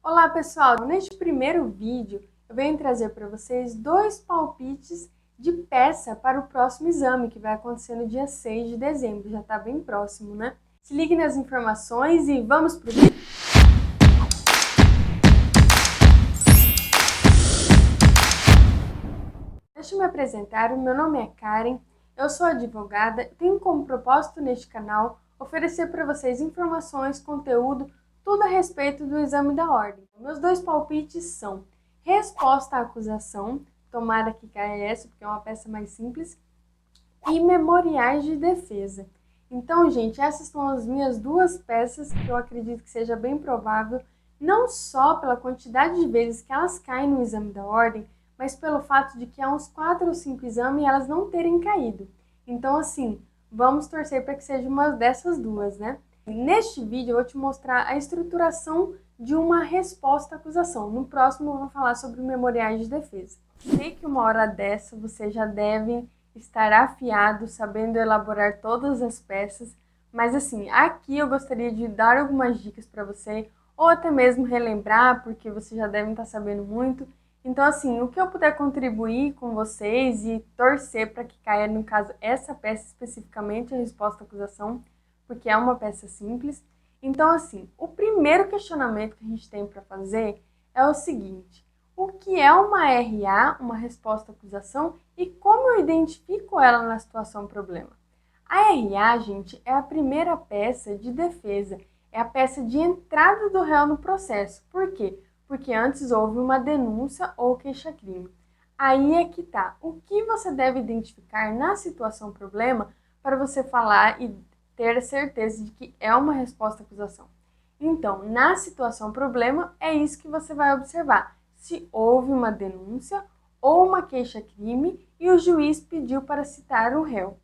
Olá pessoal, neste primeiro vídeo eu venho trazer para vocês dois palpites de peça para o próximo exame que vai acontecer no dia 6 de dezembro, já está bem próximo, né? Se ligue nas informações e vamos para o vídeo! Deixa eu me apresentar, o meu nome é Karen, eu sou advogada, tenho como propósito neste canal oferecer para vocês informações, conteúdo, tudo a respeito do exame da ordem. Meus dois palpites são resposta à acusação, tomara que caia essa porque é uma peça mais simples, e memoriais de defesa. Então, gente, essas são as minhas duas peças que eu acredito que seja bem provável, não só pela quantidade de vezes que elas caem no exame da ordem, mas pelo fato de que há uns 4 ou 5 exames e elas não terem caído. Então, assim, vamos torcer para que seja uma dessas duas, né? Neste vídeo eu vou te mostrar a estruturação de uma resposta à acusação. No próximo eu vou falar sobre memoriais de defesa. Sei que uma hora dessa você já deve estar afiado, sabendo elaborar todas as peças, mas assim, aqui eu gostaria de dar algumas dicas para você, ou até mesmo relembrar, porque vocês já devem estar sabendo muito. Então assim, o que eu puder contribuir com vocês e torcer para que caia, no caso, essa peça especificamente, a resposta à acusação, porque é uma peça simples. Então, assim, o primeiro questionamento que a gente tem para fazer é o seguinte: o que é uma RA, uma resposta à acusação, e como eu identifico ela na situação problema? A RA, gente, é a primeira peça de defesa, é a peça de entrada do réu no processo. Por quê? Porque antes houve uma denúncia ou queixa-crime. Aí é que tá. O que você deve identificar na situação problema para você falar e ter certeza de que é uma resposta à acusação? Então, na situação problema, é isso que você vai observar. Se houve uma denúncia ou uma queixa-crime e o juiz pediu para citar o réu.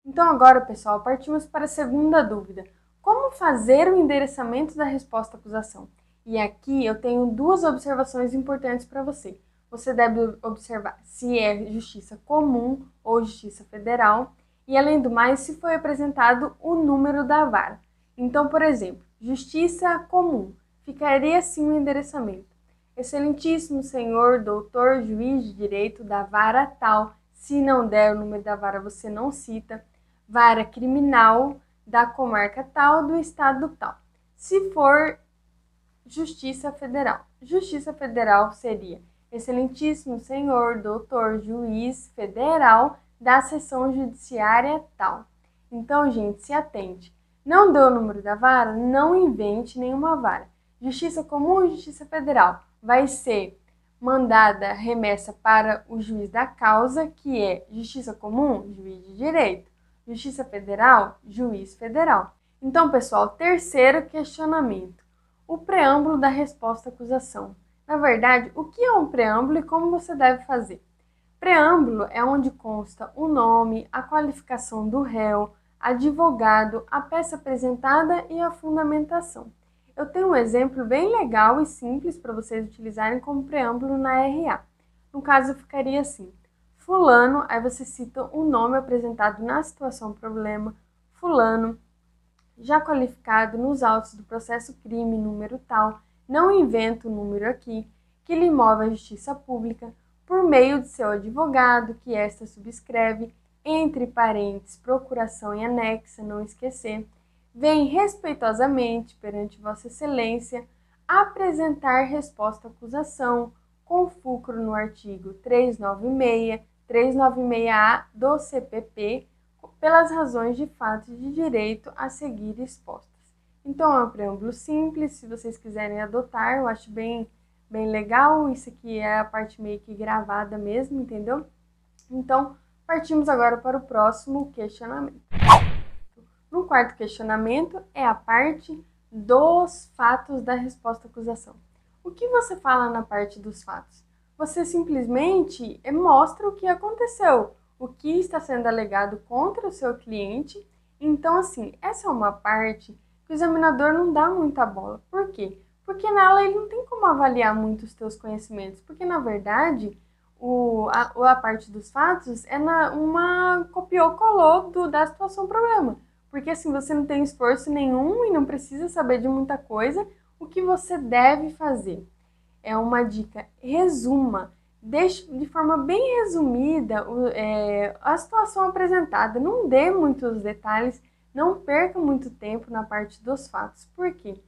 Então agora, pessoal, partimos para a segunda dúvida. Como fazer o endereçamento da resposta à acusação? E aqui eu tenho duas observações importantes para você. Você deve observar se é justiça comum ou justiça federal e, além do mais, se foi apresentado o número da vara. Então, por exemplo, justiça comum, ficaria assim o endereçamento: Excelentíssimo senhor, doutor, juiz de direito da vara tal. Se não der o número da vara, você não cita. Vara criminal da comarca tal, do estado tal. Se for Justiça Federal. Justiça Federal seria Excelentíssimo senhor, doutor, juiz federal da seção judiciária tal. Então, gente, se atente. Não deu o número da vara, não invente nenhuma vara. Justiça comum e justiça federal vai ser mandada remessa para o juiz da causa, que é justiça comum, juiz de direito. Justiça federal, juiz federal. Então, pessoal, terceiro questionamento: o preâmbulo da resposta à acusação. Na verdade, o que é um preâmbulo e como você deve fazer? Preâmbulo é onde consta o nome, a qualificação do réu, advogado, a peça apresentada e a fundamentação. Eu tenho um exemplo bem legal e simples para vocês utilizarem como preâmbulo na RA. No caso, ficaria assim: fulano, aí você cita o nome apresentado na situação problema, fulano, já qualificado nos autos do processo crime número tal, não invento o número aqui, que lhe move a justiça pública, por meio de seu advogado, que esta subscreve, entre parênteses, procuração em anexa, não esquecer, vem respeitosamente perante Vossa Excelência apresentar resposta à acusação, com fulcro no artigo 396, 396-A do CPP, pelas razões de fato e de direito a seguir expostas. Então é um preâmbulo simples, se vocês quiserem adotar, eu acho bem legal. Isso aqui é a parte meio que gravada mesmo, entendeu? Então, partimos agora para o próximo questionamento. No quarto questionamento é a parte dos fatos da resposta à acusação. O que você fala na parte dos fatos? Você simplesmente mostra o que aconteceu, o que está sendo alegado contra o seu cliente. Então, assim, essa é uma parte que o examinador não dá muita bola. Por quê? Porque nela ele não tem como avaliar muito os teus conhecimentos, porque na verdade a parte dos fatos é uma copiou-colou da situação problema. Porque assim, você não tem esforço nenhum e não precisa saber de muita coisa. o que você deve fazer. É uma dica, resuma, deixe de forma bem resumida a situação apresentada, não dê muitos detalhes, não perca muito tempo na parte dos fatos. Por quê?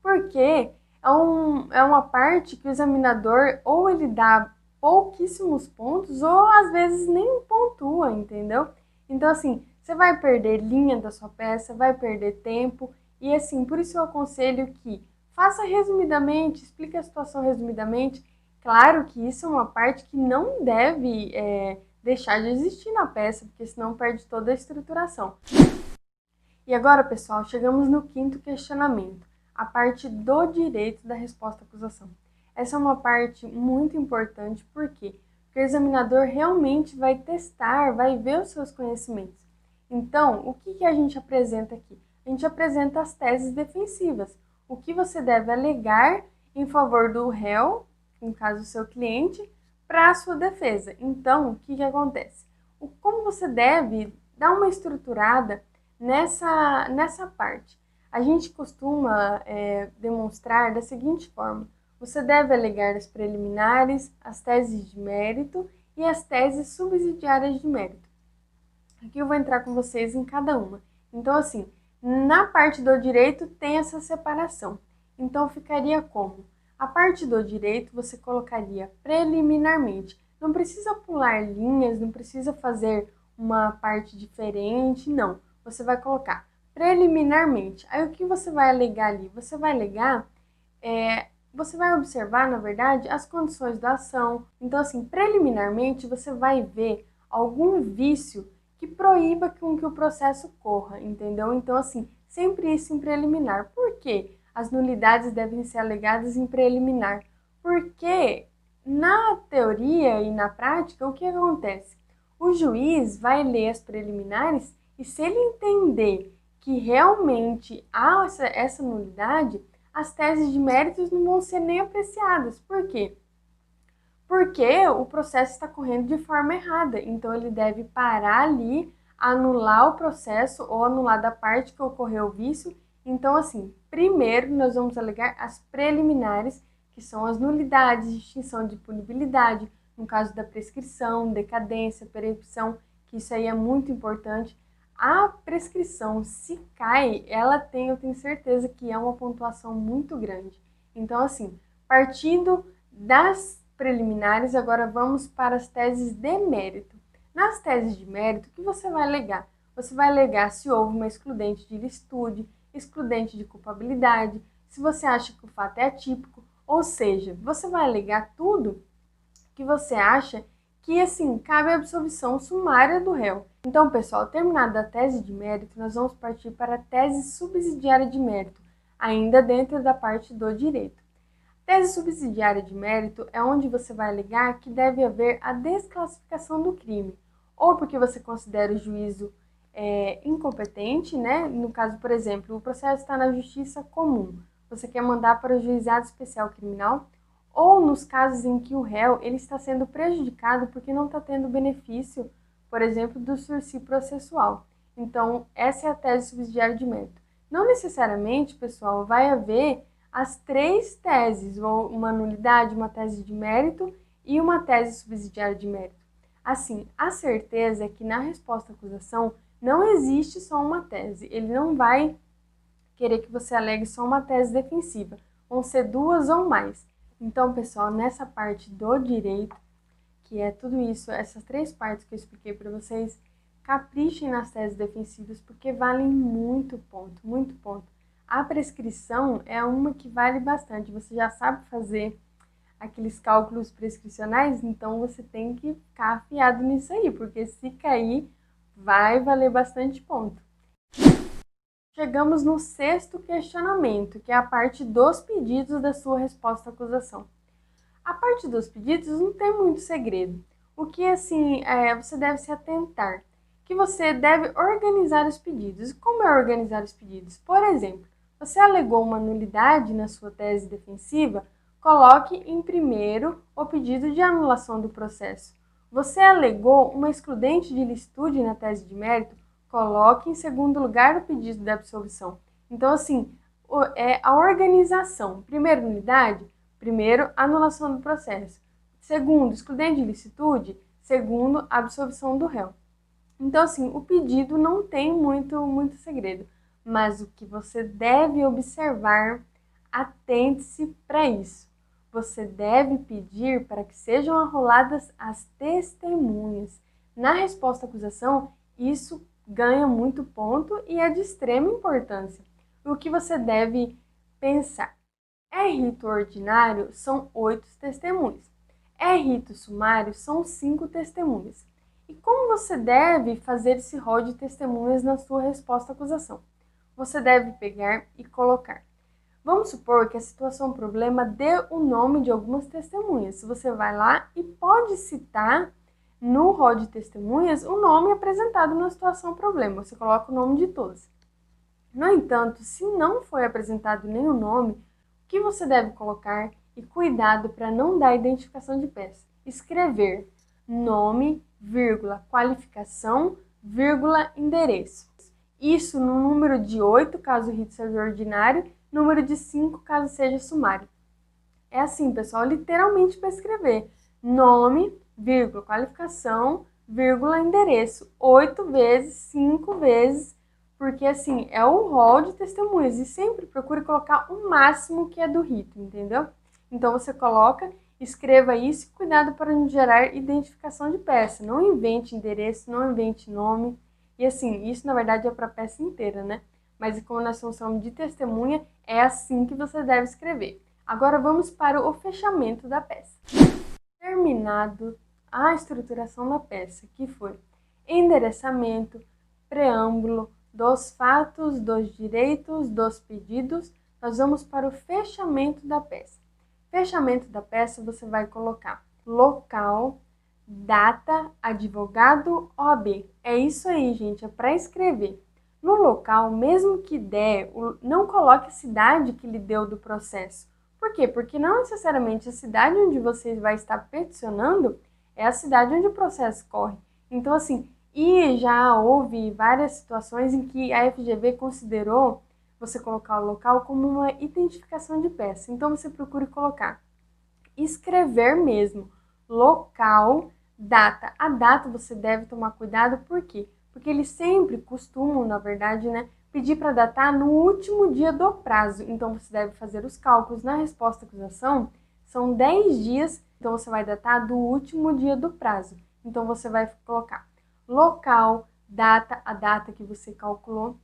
Porque é uma parte que o examinador ou ele dá pouquíssimos pontos ou às vezes nem pontua, entendeu? Então assim, você vai perder linha da sua peça, vai perder tempo e assim, por isso eu aconselho que faça resumidamente, explique a situação resumidamente. Claro que isso é uma parte que não deve deixar de existir na peça, porque senão perde toda a estruturação. E agora, pessoal, chegamos no quinto questionamento, a parte do direito da resposta à acusação. Essa é uma parte muito importante, por quê? Porque o examinador realmente vai testar, vai ver os seus conhecimentos. Então, o que a gente apresenta aqui? A gente apresenta as teses defensivas, o que você deve alegar em favor do réu, no caso do seu cliente, para a sua defesa. Então, o que acontece? Como você deve dar uma estruturada nessa parte. A gente costuma demonstrar da seguinte forma: você deve alegar as preliminares, as teses de mérito e as teses subsidiárias de mérito. Aqui eu vou entrar com vocês em cada uma. Então, assim, na parte do direito tem essa separação. Então, ficaria como? A parte do direito você colocaria preliminarmente. Não precisa pular linhas, não precisa fazer uma parte diferente, não. Você vai colocar preliminarmente. Aí, o que você vai alegar ali? Você vai alegar, você vai observar, na verdade, as condições da ação. Então, assim, preliminarmente, você vai ver algum vício que proíba que o processo corra, entendeu? Então, assim, sempre isso em preliminar. Por quê? As nulidades devem ser alegadas em preliminar. Porque na teoria e na prática, o que acontece? O juiz vai ler as preliminares e se ele entender que realmente há essa nulidade, as teses de méritos não vão ser nem apreciadas. Por quê? Porque o processo está correndo de forma errada. Então, ele deve parar ali, anular o processo ou anular da parte que ocorreu o vício. Então, assim, primeiro nós vamos alegar as preliminares, que são as nulidades, extinção de punibilidade, no caso da prescrição, decadência, percepção, que isso aí é muito importante. A prescrição, se cai, eu tenho certeza que é uma pontuação muito grande. Então, assim, partindo das preliminares, agora vamos para as teses de mérito. Nas teses de mérito, o que você vai alegar? Você vai alegar se houve uma excludente de licitude, excludente de culpabilidade, se você acha que o fato é atípico, ou seja, você vai alegar tudo que você acha que, assim, cabe a absolvição sumária do réu. Então, pessoal, terminada a tese de mérito, nós vamos partir para a tese subsidiária de mérito, ainda dentro da parte do direito. Tese subsidiária de mérito é onde você vai alegar que deve haver a desclassificação do crime, ou porque você considera o juízo incompetente, né? No caso, por exemplo, o processo está na justiça comum, você quer mandar para o juizado especial criminal, ou nos casos em que o réu ele está sendo prejudicado porque não está tendo benefício, por exemplo, do sursi processual. Então, essa é a tese subsidiária de mérito. Não necessariamente, pessoal, vai haver as três teses, ou uma nulidade, uma tese de mérito e uma tese subsidiária de mérito. Assim, a certeza é que na resposta à acusação não existe só uma tese. Ele não vai querer que você alegue só uma tese defensiva. Vão ser duas ou mais. Então, pessoal, nessa parte do direito, que é tudo isso, essas três partes que eu expliquei para vocês, caprichem nas teses defensivas, porque valem muito ponto, muito ponto. A prescrição é uma que vale bastante, você já sabe fazer aqueles cálculos prescricionais, então você tem que ficar afiado nisso aí, porque se cair, vai valer bastante ponto. Chegamos no sexto questionamento, que é a parte dos pedidos da sua resposta à acusação. A parte dos pedidos não tem muito segredo. O que, assim, você deve se atentar? Que você deve organizar os pedidos. E como é organizar os pedidos? Por exemplo, você alegou uma nulidade na sua tese defensiva, coloque em primeiro o pedido de anulação do processo. Você alegou uma excludente de licitude na tese de mérito, coloque em segundo lugar o pedido de absolvição. Então, assim, é a organização. Primeiro, nulidade. Primeiro, anulação do processo. Segundo, excludente de ilicitude. Segundo, absolvição do réu. Então, assim, o pedido não tem muito segredo, mas o que você deve observar, atente-se para isso. Você deve pedir para que sejam arroladas as testemunhas. Na resposta à acusação, isso ganha muito ponto e é de extrema importância. O que você deve pensar? É rito ordinário, são 8 testemunhas. É rito sumário, são 5 testemunhas. E como você deve fazer esse rol de testemunhas na sua resposta à acusação? Você deve pegar e colocar. Vamos supor que a situação problema dê o nome de algumas testemunhas. Você vai lá e pode citar no rol de testemunhas o nome apresentado na situação problema. Você coloca o nome de todas. No entanto, se não foi apresentado nenhum nome, o que você deve colocar? E cuidado para não dar identificação de peça. Escrever nome, vírgula, qualificação, vírgula, endereço. Isso no número de 8, caso o rito seja ordinário, número de 5, caso seja sumário. É assim, pessoal, literalmente para escrever nome, vírgula, qualificação, vírgula, endereço. 8 vezes, 5 vezes, porque assim, é o rol de testemunhas. E sempre procure colocar o máximo que é do rito, entendeu? Então você coloca, escreva isso e cuidado para não gerar identificação de peça. Não invente endereço, não invente nome. E assim, isso na verdade é para a peça inteira, né? Mas como nós estamos falando de testemunha, é assim que você deve escrever. Agora vamos para o fechamento da peça. Terminado a estruturação da peça, que foi endereçamento, preâmbulo, dos fatos, dos direitos, dos pedidos, nós vamos para o fechamento da peça. Fechamento da peça, você vai colocar local, data, advogado, OAB. É isso aí, gente, é para escrever. No local, mesmo que der, não coloque a cidade que lhe deu do processo. Por quê? Porque não necessariamente a cidade onde você vai estar peticionando é a cidade onde o processo corre. Então, assim, e já houve várias situações em que a FGV considerou você colocar o local como uma identificação de peça. Então, você procure colocar, escrever mesmo, local, data. A data você deve tomar cuidado, por quê? Porque eles sempre costumam, na verdade, né, pedir para datar no último dia do prazo. Então, você deve fazer os cálculos na resposta à acusação. São 10 dias, então você vai datar do último dia do prazo. Então, você vai colocar local, data, a data que você calculou,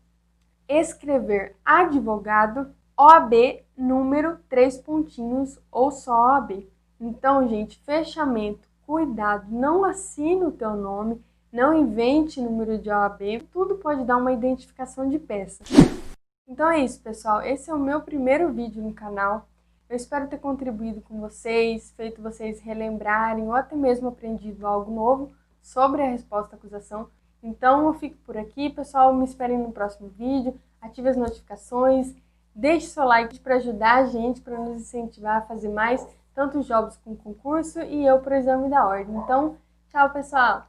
escrever advogado, OAB, número, 3 pontinhos ou só OAB. Então, gente, fechamento, cuidado, não assine o teu nome, não invente número de OAB, tudo pode dar uma identificação de peça. Então é isso, pessoal, esse é o meu primeiro vídeo no canal. Eu espero ter contribuído com vocês, feito vocês relembrarem ou até mesmo aprendido algo novo sobre a resposta à acusação. Então eu fico por aqui, pessoal, me esperem no próximo vídeo, ative as notificações, deixe seu like para ajudar a gente, para nos incentivar a fazer mais, tanto jobs com concurso e eu para o exame da ordem. Então, tchau, pessoal!